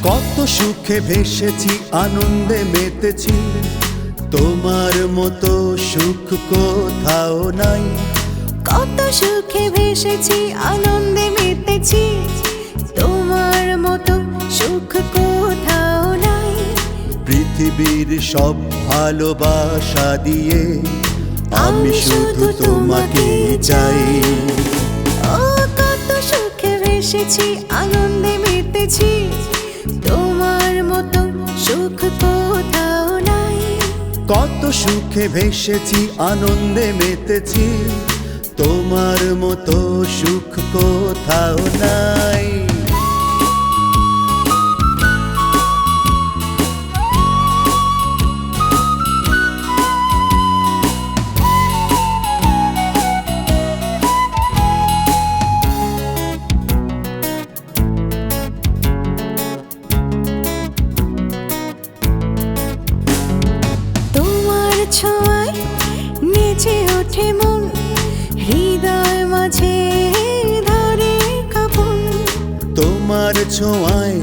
কত সুখে ভেসেছি, আনন্দে মেতেছি, তোমার মতো সুখ কোথাও নাই। কত সুখে ভেসেছি, আনন্দে মেতেছি, তোমার মতো সুখ কোথাও নাই। পৃথিবীর সব ভালোবাসা দিয়ে আমি শুধু তোমাকে চাই। ও কত সুখে ভেসেছি, আনন্দে মেতেছি, তোমার মতো সুখ কোথাও নাই। কত সুখে ভেসেছি, আনন্দে মেতেছি, তোমার মতো সুখ কোথাও নাই। ছোঁয়ায় নেচে ওঠে মন, হৃদয় মাঝে ধরে কাঁপন। তোমার ছোঁয়ায়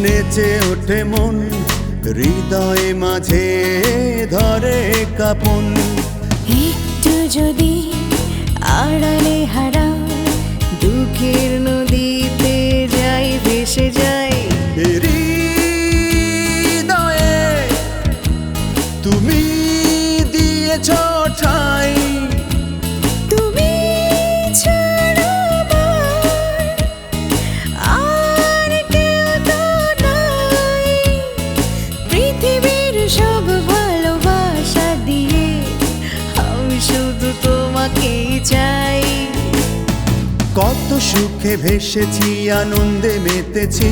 নেচে ওঠে মন, হৃদয় মাঝে ধরে কাঁপন। একটু যদি আড়ালে হারাও, দুঃখের নদীতে যাই ভেসে যাই। হৃদয়ে তুমি দিয়েছ ঠাই, তুমি ছাড়া আর কেউ তো নাই। পৃথিবীর সব ভালোবাসা দিয়ে আমি শুধু তোমাকে চাই। কত সুখে ভেসেছি, আনন্দে মেতেছি,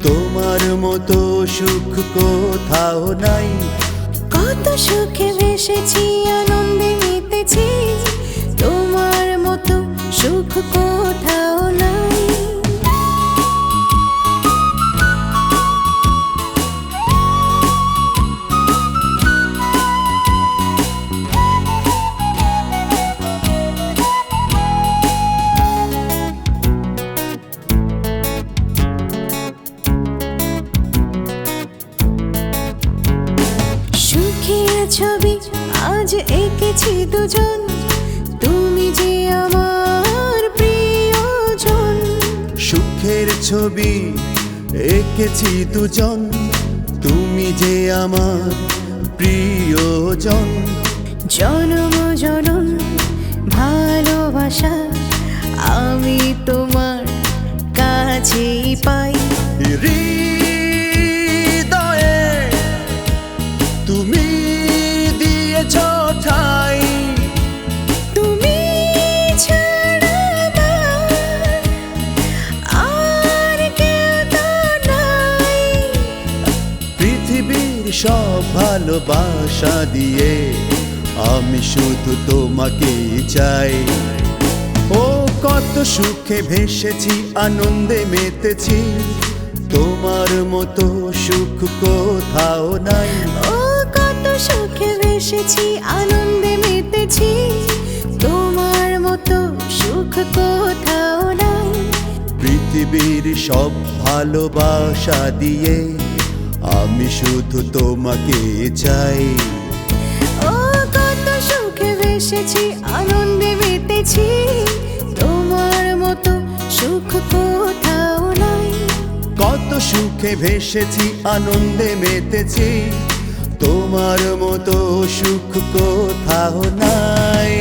তোমার মতো সুখ কোথাও নাই। কত সুখে ভেসেছি, আনন্দে মেতেছি, তোমার মতো সুখ কোথাও নাই। সুখের ছবি আজ এঁকেছি দুজন, তুমি যে আমার প্রিয়জন। সুখের ছবি এঁকেছি দুজন, তুমি যে আমার প্রিয়জন। জনম জনম ভালোবাসা আমি তোমার কাছেই পাই। হৃদয়ে তুমি দিয়েছ ঠাই, তুমি ছাড়া আর কেউ তো নাই। পৃথিবীর সব ভালোবাসা দিয়ে আমি শুধু তোমাকে চাই। ও কত সুখে ভেসেছি, আনন্দে মেতেছি, তোমার মতো সুখ কোথাও নাই। ও কত সুখে ভেসেছি, আনন্দে মেতেছি, তোমার মতো সুখ কোথাও নাই। পৃথিবীর সব ভালোবাসা দিয়ে আমি শুধু তোমাকে চাই। ও কত সুখে ভেসেছি, আনন্দে মেতেছি, তোমার মতো সুখ কোথাও নাই। কত সুখে ভেসেছি, আনন্দে মেতেছি, তোমার মতো সুখ কোথাও নাই।